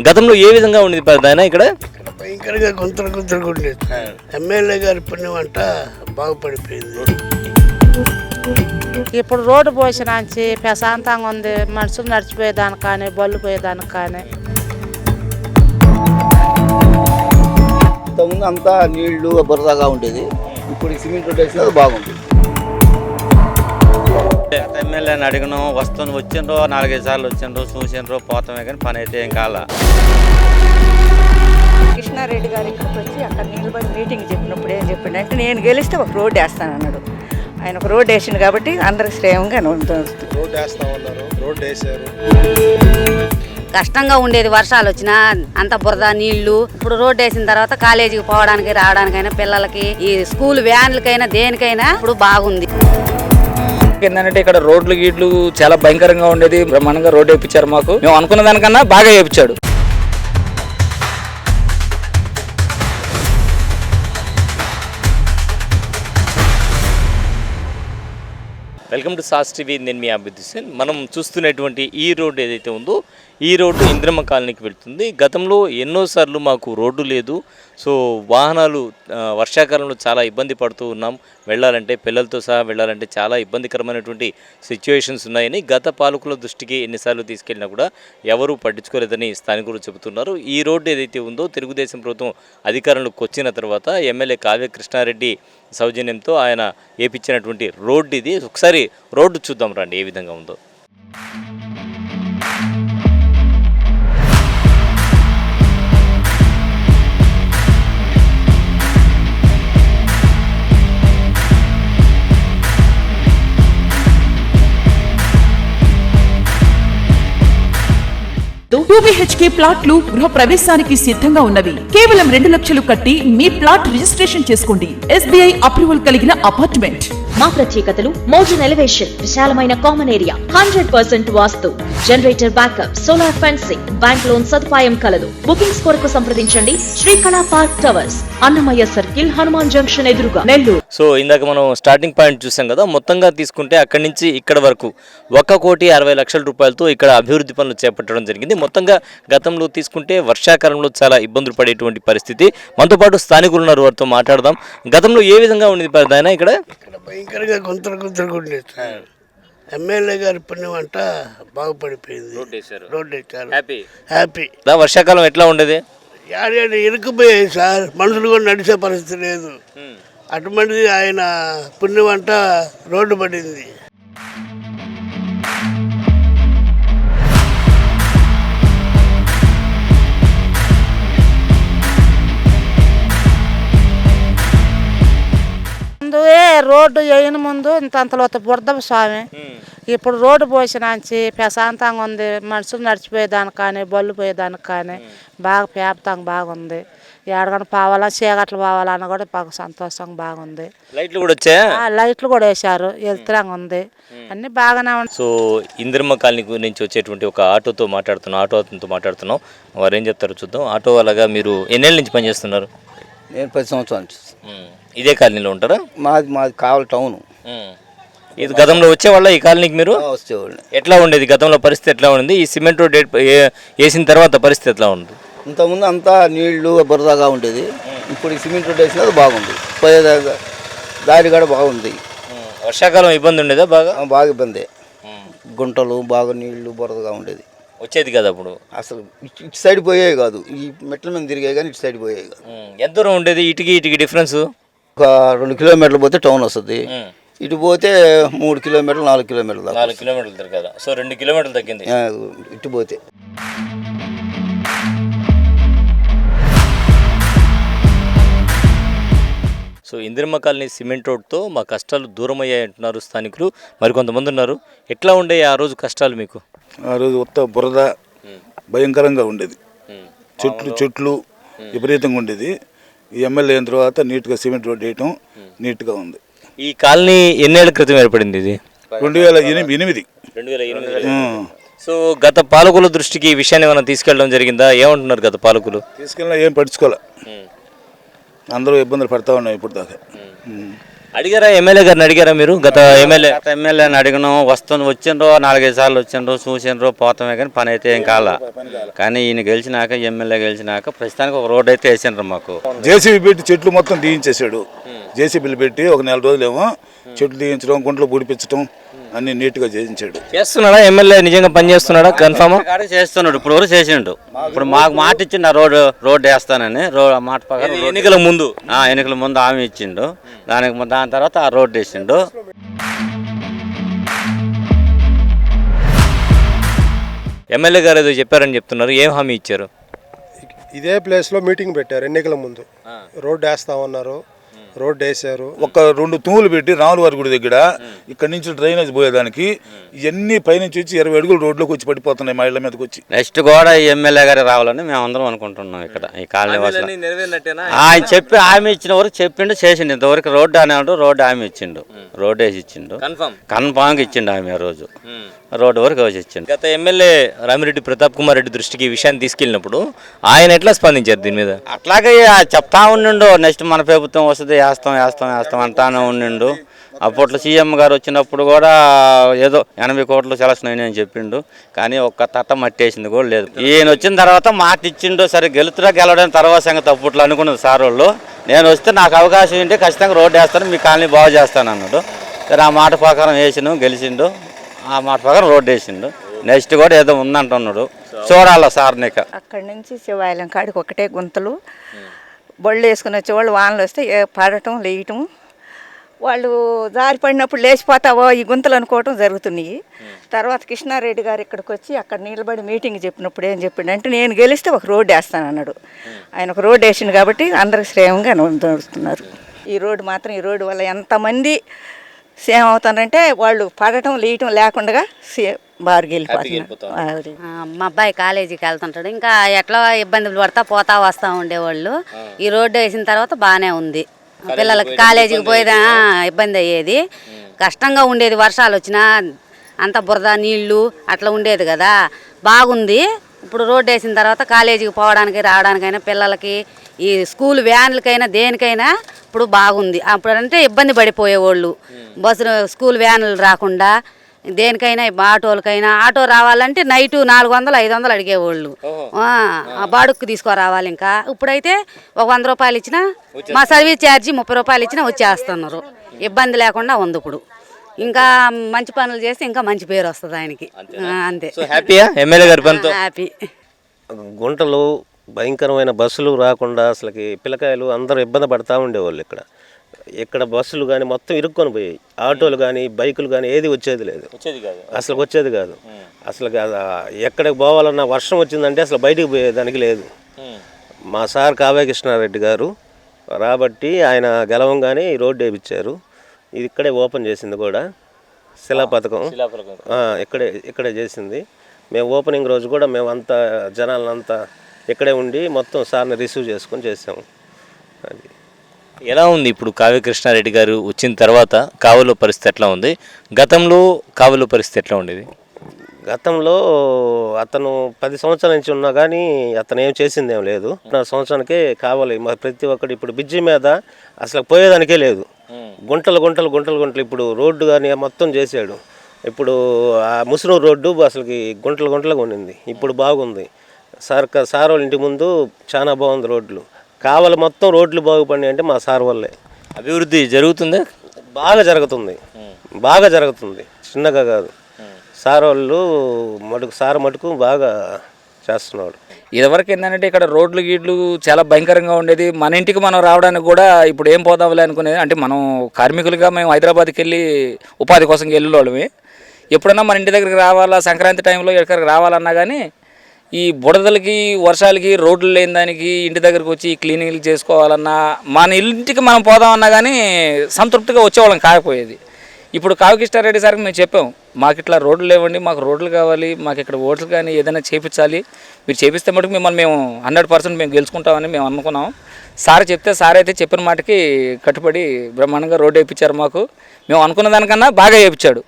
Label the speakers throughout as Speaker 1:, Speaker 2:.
Speaker 1: గతంలో ఏ విధంగా ఉండేది ప్రధాన ఇక్కడ?
Speaker 2: భయంకరంగా గుంతలు ఉండేది. ఎమ్మెల్యే గారి పుణ్యం అంట బాగుపడిపోయింది.
Speaker 3: ఇప్పుడు రోడ్డు పోసినాంచి ప్రశాంతంగా ఉంది. మనుషులు నడిచిపోయేదానికి కానీ బళ్ళు పోయేదానికి కానీ.
Speaker 4: ఇంతకుముందు అంతా నీళ్లు బురదగా ఉండేది. ఇప్పుడు సిమెంట్ రోడ్ వేసినది బాగుంది.
Speaker 5: ఎమ్మెల్యేని అడిగినాం, వచ్చిండ్రో 4-5 సార్లు వచ్చిండ్రో, చూసిండ్రో, పోతామే కానీ పని అయితే ఏం కాల.
Speaker 6: కృష్ణారెడ్డి గారు ఇక్కడికి వచ్చి అక్కడ నిలబడి మీటింగ్ చెప్పినప్పుడు ఏం చెప్పిండంటే నేను గెలిస్తే ఒక రోడ్డు వేస్తాను అన్నాడు. ఆయన ఒక రోడ్డు వేసిండు కాబట్టి అందరికి శ్రేయంగా
Speaker 7: రోడ్డు వేస్తామన్నారు, రోడ్డు వేసారు.
Speaker 8: కష్టంగా ఉండేది వర్షాలు వచ్చినా అంత బురద నీళ్లు. ఇప్పుడు రోడ్డు వేసిన తర్వాత కాలేజీకి పోవడానికి రావడానికైనా పిల్లలకి ఈ స్కూల్ వ్యాన్లకైనా దేనికైనా ఇప్పుడు బాగుంది.
Speaker 9: ఏంటంటే ఇక్కడ రోడ్లు గీట్లు చాలా భయంకరంగా ఉండేది. బ్రహ్మాండంగా రోడ్డు వేయించారు. మాకు మేము అనుకున్న దానికన్నా బాగా వేయించాడు.
Speaker 1: Welcome to Saas TV. నేను మీ అభివృద్ధి సేన్. మనం చూస్తున్నటువంటి ఈ రోడ్డు ఏదైతే ఉందో ఈ రోడ్డు ఇంద్రమ్మ కాలనీకి వెళ్తుంది. గతంలో ఎన్నోసార్లు మాకు రోడ్డు లేదు. సో వాహనాలు వర్షాకాలంలో చాలా ఇబ్బంది పడుతూ ఉన్నాం. వెళ్ళాలంటే పిల్లలతో సహా వెళ్ళాలంటే చాలా ఇబ్బందికరమైనటువంటి సిచ్యువేషన్స్ ఉన్నాయని గత పాలకుల దృష్టికి ఎన్నిసార్లు తీసుకెళ్ళినా కూడా ఎవరూ పట్టించుకోలేదని స్థానికులు చెబుతున్నారు. ఈ రోడ్డు ఏదైతే ఉందో తెలుగుదేశం ప్రభుత్వం అధికారంలోకి వచ్చిన తర్వాత ఎమ్మెల్యే కావ్య కృష్ణారెడ్డి సౌజన్యంతో ఆయన వేయించినటువంటి రోడ్డు ఇది. ఒకసారి రోడ్డు చూద్దాం రండి ఏ విధంగా ఉందో.
Speaker 10: BHK ప్లాట్లు గృహ ప్రవేశానికి సిద్ధంగా ఉన్నవి. కేవలం 2 లక్షలు కట్టి మీ ప్లాట్ రిజిస్ట్రేషన్ చేసుకోండి. SBI అప్రూవల్ కలిగిన అపార్ట్మెంట్.
Speaker 11: మా ప్రత్యేకతలు మోడర్న్ ఎలివేషన్, విశాలమైన common area, 100% vastu, generator backup, solar fencing, bank loan సదుపాయం కలదు. బుకింగ్స్ కొరకు సంప్రదించండి. Srikala park towers, Annamayya circle, Hanuman junction ఎదురుగా, నెల్లూరు.
Speaker 1: సో ఇందాక మనం స్టార్టింగ్ పాయింట్ చూసాం కదా. మొత్తంగా తీసుకుంటే అక్కడి నుంచి ఇక్కడ వరకు 1,60,00,000 రూపాయలతో ఇక్కడ అభివృద్ధి పనులు చేపట్టడం జరిగింది. మొత్తంగా గతంలో తీసుకుంటే వర్షాకాలంలో చాలా ఇబ్బందులు పడేటువంటి పరిస్థితి. మనతో పాటు స్థానికులు ఉన్నారు, వారితో మాట్లాడదాం. గతంలో ఏ విధంగా ఉండేది ప్రధాన ఇక్కడ?
Speaker 2: భయంకరంగా గుంతలు ఉండేది. ఎమ్మెల్యే గారి పుణ్యం అంట బాగుపడిపోయింది. రోడ్డు వేసారు. హ్యాపీ.
Speaker 1: వర్షాకాలం ఎట్లా ఉండేది?
Speaker 2: ఇరుక్కుపోయాయి సార్. మనుషులు కూడా నడిచే పరిస్థితి లేదు. అటువంటిది ఆయన పుణ్యం అంట రోడ్డు పడింది.
Speaker 3: రోడ్డు వేయని ముందు ఇంతంతలో బురద స్వామి. ఇప్పుడు రోడ్డు పోసినాంచి ప్రశాంతంగా ఉంది. మనుషులు నడిచిపోయేదానికి కానీ బళ్ళు పోయేదానికి కానీ బాగా పేపతంగా బాగుంది. ఎడగని పోవాలా చీకట్లు పోవాలన్న కూడా బాగా సంతోషంగా బాగుంది.
Speaker 1: లైట్లు కూడా వచ్చాయా?
Speaker 3: లైట్లు కూడా వేశారు. ఎలుతురంగా ఉంది. అన్ని బాగానే ఉంది.
Speaker 1: సో ఇంద్రమ్మ కాలనీ నుంచి వచ్చేటువంటి ఒక ఆటోతో మాట్లాడుతున్నాం. వారు ఏం చెప్తారో చూద్దాం. ఆటో అలాగా మీరు ఎన్నేళ్ళ నుంచి పనిచేస్తున్నారు?
Speaker 4: నేను 10 సంవత్సరాల నుంచి.
Speaker 1: ఇదే కాలనీలో ఉంటారా?
Speaker 4: మాది కావాలి టౌన్.
Speaker 1: ఇది గతంలో వచ్చేవాళ్ళ ఈ కాలనీకి మీరు?
Speaker 4: వచ్చేవాళ్ళు.
Speaker 1: ఎట్లా ఉండేది గతంలో పరిస్థితి? ఎట్లా ఉంది? ఈ సిమెంట్ రోడ్ వేసిన తర్వాత పరిస్థితి ఎట్లా ఉంది?
Speaker 4: ఇంతకుముందు అంతా నీళ్లు బురదగా ఉండేది. ఇప్పుడు సిమెంట్ రోడ్ వేసినది బాగుంది. పోయేదాకా దారి కూడా బాగుంది.
Speaker 1: వర్షాకాలం ఇబ్బంది ఉండేదా?
Speaker 4: బాగా ఇబ్బంది. గుంటలు బాగా నీళ్లు బురదగా ఉండేది.
Speaker 1: వచ్చేది కదా అప్పుడు?
Speaker 4: అసలు ఇటు సైడ్ పోయేవి కాదు. ఈ మెట్ల మీద తిరిగాయి కానీ ఇటు సైడ్ పోయేవి కాదు.
Speaker 1: ఎంత దూరం ఉండేది ఇటుకి డిఫరెన్స్?
Speaker 4: ఒక 2 కిలోమీటర్లు పోతే టౌన్ వస్తుంది. ఇటు పోతే 3 కిలోమీటర్లు 4 కిలోమీటర్లు
Speaker 1: 4 కిలోమీటర్లు తిరగాలి. సో 2 కిలోమీటర్లు తగ్గింది
Speaker 4: ఇటు పోతే.
Speaker 1: సో ఇందిరమ్మ కాలనీ సిమెంట్ రోడ్తో మా కష్టాలు దూరం అయ్యాయి అంటున్నారు స్థానికులు. మరికొంతమంది ఉన్నారు. ఎట్లా ఉండే ఆ రోజు కష్టాలు మీకు?
Speaker 7: ఆ రోజు మొత్తం బురద భయంకరంగా ఉండేది. చెట్లు విపరీతంగా ఉండేది. ఈ ఎమ్మెల్యే అయిన తర్వాత నీట్గా సిమెంట్ రోడ్ వేయటం నీట్గా ఉంది.
Speaker 1: ఈ కాలనీ ఎన్నేళ్ల క్రితం ఏర్పడింది? ఇది
Speaker 7: 2008.
Speaker 1: సో గత పాలకుల దృష్టికి ఈ విషయాన్ని ఏమైనా తీసుకెళ్ళడం జరిగిందా? ఏమంటున్నారు గత పాలకులు?
Speaker 7: తీసుకెళ్ళినా ఏం పట్టించుకోలే. అందరూ ఇబ్బందులు పడతా ఉన్నాం ఇప్పుడు దాకా.
Speaker 1: అడిగారా ఎమ్మెల్యే గారిని అడిగారా మీరు? గత
Speaker 5: ఎమ్మెల్యేని అడిగినాం, వచ్చిండ్రు 4-5 సార్లు వచ్చిండ్రు, చూసిండ్రు, పోతామే కానీ పని అయితే ఏం కాల. కానీ ఈయన గెలిచినాక, ఎమ్మెల్యే గెలిచినాక ప్రస్తుతానికి ఒక రోడ్ అయితే వేసిండ్రు మాకు.
Speaker 7: జేసీబీ పెట్టి చెట్లు మొత్తం తీయించేశాడు. జేసీబీలు పెట్టి ఒక 4 రోజులేమో చెట్లు తీయించడం, గుంటలు పూడిపించడం అన్ని నీట్గా చేయించాడు.
Speaker 1: చేస్తున్నాడా ఎమ్మెల్యే? నిజంగా పని చేస్తున్నాడా? కన్ఫర్మ్
Speaker 5: చేస్తున్నాడు. ఇప్పుడు వరకు చేసిండు. ఇప్పుడు మాకు మాట ఇచ్చిండు ఆ రోడ్ వేస్తానని. మాట ప్రకారం
Speaker 1: ఎన్నికల ముందు
Speaker 5: హామీ ఇచ్చిండు. దాని తర్వాత ఆ రోడ్ వేసిండు.
Speaker 1: ఎమ్మెల్యే గారు ఏదో చెప్పారని చెప్తున్నారు, ఏం హామీ ఇచ్చారు?
Speaker 12: ఇదే ప్లేస్లో మీటింగ్ పెట్టారు ఎన్నికల ముందు. రోడ్డు వేస్తామన్నారు, రోడ్డు వేసారు.
Speaker 7: ఒక 2 తూములు పెట్టి రాములవారి గుడి దగ్గర ఇక్కడి నుంచి డ్రైనేజ్ పోయేదానికి ఇవన్నీ పైనుంచి వచ్చి 20 అడుగులు రోడ్లోకి వచ్చి పడిపోతున్నాయి, మా ఇళ్ల మీదకి వచ్చి.
Speaker 5: నెక్స్ట్ కూడా ఈ ఎమ్మెల్యే గారు రావాలని మేము అందరం అనుకుంటున్నాం. ఇక్కడ ఈ కాలనీ ఆయన చెప్పి హామీ ఇచ్చిన వరకు చెప్పిండు, చేసిండు. ఇంతవరకు రోడ్డు అనేవాడు, రోడ్డు హామీ ఇచ్చిండు, రోడ్డు వేసి ఇచ్చిండు, కన్ఫామ్గా ఇచ్చిండు హామీ. ఆ రోజు రోడ్డు వరకు వేసి ఇచ్చిండు.
Speaker 1: గత ఎమ్మెల్యే రామిరెడ్డి ప్రతాప్ కుమార్ రెడ్డి దృష్టికి ఈ విషయాన్ని తీసుకెళ్ళినప్పుడు ఆయన ఎట్లా స్పందించారు దీని మీద?
Speaker 5: అట్లాగే చెప్తా ఉండిండు, నెక్స్ట్ మన ప్రభుత్వం వస్తుంది, వేస్తాం అంటానే ఉండిండు. అప్పట్లో సీఎం గారు వచ్చినప్పుడు కూడా ఏదో 80 కోట్లు సెలక్షన్ అయినాయని చెప్పిండు. కానీ ఒక్క తట్ట మట్టేసింది కూడా లేదు. ఈయన వచ్చిన తర్వాత మాట ఇచ్చిండు. సరే గెలవడం తర్వాత సంగతి అప్పట్లో అనుకున్నది సార్ వాళ్ళు. నేను వస్తే నాకు అవకాశం ఉంటే ఖచ్చితంగా రోడ్డు వేస్తాను, మీ కాలనీ బాగు చేస్తాను అన్నాడు. సరే ఆ మాట ప్రకారం వేసిను, గెలిచిండు. ఆ మాట ప్రకారం రోడ్డు వేసిండు. నెక్స్ట్ కూడా ఏదో ఉందంటున్నాడు, చూడాల సార్ని.
Speaker 6: అక్కడి నుంచి శివాలయం కాడికి ఒకటే గుంతలు. బళ్ళు వేసుకుని వచ్చేవాళ్ళు వానలు వస్తే పడటం లేయటం, వాళ్ళు జారి పడినప్పుడు లేచిపోతావో ఈ గుంతలు అనుకోవటం జరుగుతున్నాయి. తర్వాత కృష్ణారెడ్డి గారు ఇక్కడికి వచ్చి అక్కడ నిలబడి మీటింగ్ చెప్పినప్పుడు ఏం చెప్పిండు అంటే, నేను గెలిస్తే ఒక రోడ్డు వేస్తాను అన్నాడు. ఆయన ఒక రోడ్డు వేసిండు కాబట్టి అందరికి శ్రేయంగా నడుస్తున్నారు. ఈ రోడ్డు మాత్రం, ఈ రోడ్డు వల్ల ఎంతమంది సేమ్ అవుతారంటే వాళ్ళు పడటం లేయటం లేకుండా బాగా వెళ్ళిపోతున్నారు.
Speaker 8: మా అబ్బాయి కాలేజీకి వెళ్తుంటాడు, ఇంకా ఎట్లా ఇబ్బందులు పడతా పోతా వస్తూ ఉండేవాళ్ళు. ఈ రోడ్డు వేసిన తర్వాత బాగానే ఉంది. పిల్లలకి కాలేజీకి పోయేదా ఇబ్బంది అయ్యేది, కష్టంగా ఉండేది. వర్షాలు వచ్చినా అంత బురద నీళ్లు అట్లా ఉండేది కదా, బాగుంది. ఇప్పుడు రోడ్డు వేసిన తర్వాత కాలేజీకి పోవడానికి రావడానికైనా, పిల్లలకి ఈ స్కూల్ వ్యాన్లకైనా దేనికైనా ఇప్పుడు బాగుంది. అప్పుడంటే ఇబ్బంది పడిపోయేవాళ్ళు, బస్సులు స్కూల్ వ్యాన్లు రాకుండా దేనికైనా, ఆటోలకైనా. ఆటో రావాలంటే నైటు 400-500 అడిగేవాళ్ళు, బాడుక్కు తీసుకురావాలి. ఇంకా ఇప్పుడైతే ఒక 100 రూపాయలు ఇచ్చినా, మా సర్వీస్ ఛార్జీ 30 రూపాయలు ఇచ్చినా వచ్చేస్తున్నారు. ఇబ్బంది లేకుండా ఉంది. ఇప్పుడు ఇంకా మంచి పనులు చేస్తే ఇంకా మంచి పేరు వస్తుంది ఆయనకి. అంతే.
Speaker 1: హ్యాపీయా ఎమ్మెల్యే గారి పనితో?
Speaker 8: హ్యాపీ.
Speaker 13: గుంటలు, భయంకరమైన బస్సులు రాకుండా అసలుకి పిల్లకాయలు అందరూ ఇబ్బంది పడతా ఉండేవాళ్ళు. ఇక్కడ బస్సులు కానీ మొత్తం ఇరుక్కొని పోయాయి. ఆటోలు కానీ బైకులు కానీ ఏది వచ్చేది లేదు, అసలు వచ్చేది కాదు. అసలు ఎక్కడికి పోవాలన్నా వర్షం వచ్చిందంటే అసలు బయటికి పోయేదానికి లేదు. మా సార్ కావ్య కృష్ణారెడ్డి గారు రాబట్టి ఆయన గెలవంగానే ఈ రోడ్డు వేయించారు. ఇది ఇక్కడే ఓపెన్ చేసింది కూడా, శిలా పథకం ఇక్కడే చేసింది. మేము ఓపెనింగ్ రోజు కూడా మేమంతా జనాలంతా ఇక్కడే ఉండి మొత్తం సార్ని రిసీవ్ చేసుకొని చేసాము. అది
Speaker 1: ఎలా ఉంది ఇప్పుడు కావ్య కృష్ణారెడ్డి గారు వచ్చిన తర్వాత కావలో పరిస్థితి ఎట్లా ఉంది? గతంలో కావలో పరిస్థితి ఎట్లా ఉండేది?
Speaker 13: గతంలో అతను 10 సంవత్సరాల నుంచి ఉన్నా కానీ అతను ఏం చేసింది ఏం లేదు. 4 సంవత్సరానికే కావాలి ప్రతి ఒక్కటి. ఇప్పుడు బ్రిడ్జి మీద అసలు పోయేదానికే లేదు, గుంటలు గుంటలు గుంటలు గుంటలు. ఇప్పుడు రోడ్డు కానీ మొత్తం చేశాడు. ఇప్పుడు ఆ ముసునూరు రోడ్డు అసలుకి గుంటలు గుంటలుగా ఉండింది, ఇప్పుడు బాగుంది. సార్ వాళ్ళ ఇంటి ముందు చాలా బాగుంది రోడ్లు. కావాలి మొత్తం రోడ్లు బాగుపడినాయి అంటే మా సార్ వల్లే.
Speaker 1: అభివృద్ధి జరుగుతుందా?
Speaker 13: బాగా జరుగుతుంది, చిన్నగా కాదు. సార్ వాళ్ళు మటుకు బాగా చేస్తున్నాడు.
Speaker 9: ఇదివరకు ఏంటంటే ఇక్కడ రోడ్లు గీడ్లు చాలా భయంకరంగా ఉండేది. మన ఇంటికి మనం రావడానికి కూడా ఇప్పుడు ఏం పోదాంలే అనుకునేది. అంటే మనం కార్మికులుగా మేము హైదరాబాద్కి వెళ్ళి ఉపాధి కోసం వెళ్ళేవాళ్ళమే. ఎప్పుడన్నా మన ఇంటి దగ్గరికి రావాలా, సంక్రాంతి టైంలో ఎక్కడికి రావాలన్నా కానీ ఈ బుడదలకి, వర్షాలకి, రోడ్లు లేని దానికి ఇంటి దగ్గరకు వచ్చి క్లీనింగ్లు చేసుకోవాలన్నా, మన ఇంటికి మనం పోదామన్నా కానీ సంతృప్తిగా వచ్చేవాళ్ళం కాకపోయేది. ఇప్పుడు కావ్యకృష్ణారెడ్డి సార్కి మేము చెప్పాం, మాకు ఇట్లా రోడ్లు లేవండి, మాకు రోడ్లు కావాలి, మాకు ఇక్కడ ఓట్లు కానీ ఏదైనా చేయించాలి, మీరు చేపిస్తే మటుకు మిమ్మల్ని మేము 100% మేము గెలుచుకుంటామని మేము అనుకున్నాం. సార్ చెప్తే సార్ అయితే చెప్పిన మాటకి కట్టుబడి బ్రహ్మాండంగా రోడ్డు వేయించారు. మాకు మేము అనుకున్న దానికన్నా బాగా వేయించాడు.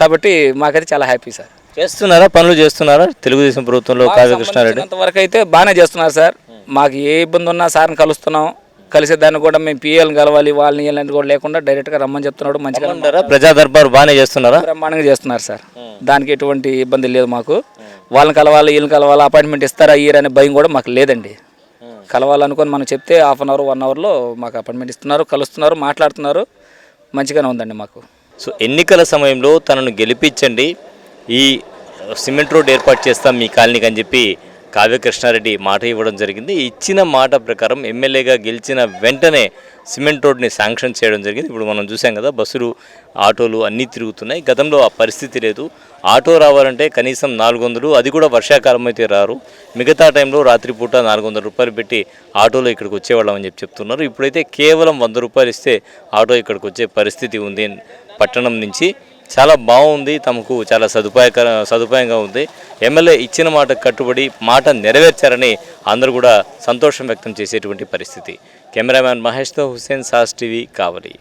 Speaker 9: కాబట్టి మాకైతే చాలా హ్యాపీ సార్.
Speaker 1: చేస్తున్నారా, పనులు చేస్తున్నారా తెలుగుదేశం ప్రభుత్వంలో కావ్య కృష్ణారెడ్డి?
Speaker 9: అంతవరకు అయితే బాగానే చేస్తున్నారు సార్. మాకు ఏ ఇబ్బంది ఉన్నా సార్ని కలుస్తున్నాం, కలిసేదాన్ని కూడా మేము పిఎల్ని కలవాలి వాళ్ళని వీళ్ళని కూడా లేకుండా డైరెక్ట్గా రమ్మని చెప్తున్నాడు. మంచిగా
Speaker 1: అంటారా? ప్రజా దర్బార్ బాగానే చేస్తున్నారా?
Speaker 9: బ్రహ్మాండంగా చేస్తున్నారు సార్. దానికి ఎటువంటి ఇబ్బంది లేదు మాకు. వాళ్ళని కలవాలి వీళ్ళని కలవాలి అపాయింట్మెంట్ ఇస్తారా ఇయ్యరా అనే భయం కూడా మాకు లేదండి. కలవాలనుకొని మనం చెప్తే 1/2 అవర్ 1 అవర్లో మాకు అపాయింట్మెంట్ ఇస్తున్నారు, కలుస్తున్నారు, మాట్లాడుతున్నారు. మంచిగానే ఉందండి మాకు.
Speaker 1: సో ఎన్నికల సమయంలో తనను గెలిపించండి, ఈ సిమెంట్ రోడ్ ఏర్పాటు చేస్తాం మీ కాలనీకి అని చెప్పి కావ్య కృష్ణారెడ్డి మాట ఇవ్వడం జరిగింది. ఇచ్చిన మాట ప్రకారం ఎమ్మెల్యేగా గెలిచిన వెంటనే సిమెంట్ రోడ్ని శాంక్షన్ చేయడం జరిగింది. ఇప్పుడు మనం చూసాం కదా, బస్సులు ఆటోలు అన్నీ తిరుగుతున్నాయి. గతంలో ఆ పరిస్థితి లేదు. ఆటో రావాలంటే కనీసం 400, అది కూడా వర్షాకాలం అయితే రారు. మిగతా టైంలో రాత్రిపూట 400 రూపాయలు పెట్టి ఆటోలో ఇక్కడికి వచ్చేవాళ్ళం అని చెప్తున్నారు. ఇప్పుడైతే కేవలం 100 రూపాయలు ఇస్తే ఆటో ఇక్కడికి వచ్చే పరిస్థితి ఉంది. పట్టణం నుంచి చాలా బాగుంది, తమకు చాలా సదుపాయంగా ఉంది. ఎమ్మెల్యే ఇచ్చిన మాట కట్టుబడి మాట నెరవేర్చారని అందరూ కూడా సంతోషం వ్యక్తం చేసేటువంటి పరిస్థితి. కెమెరామ్యాన్ మహేష్తో హుసేన్, సాస్ టీవీ, కావలి.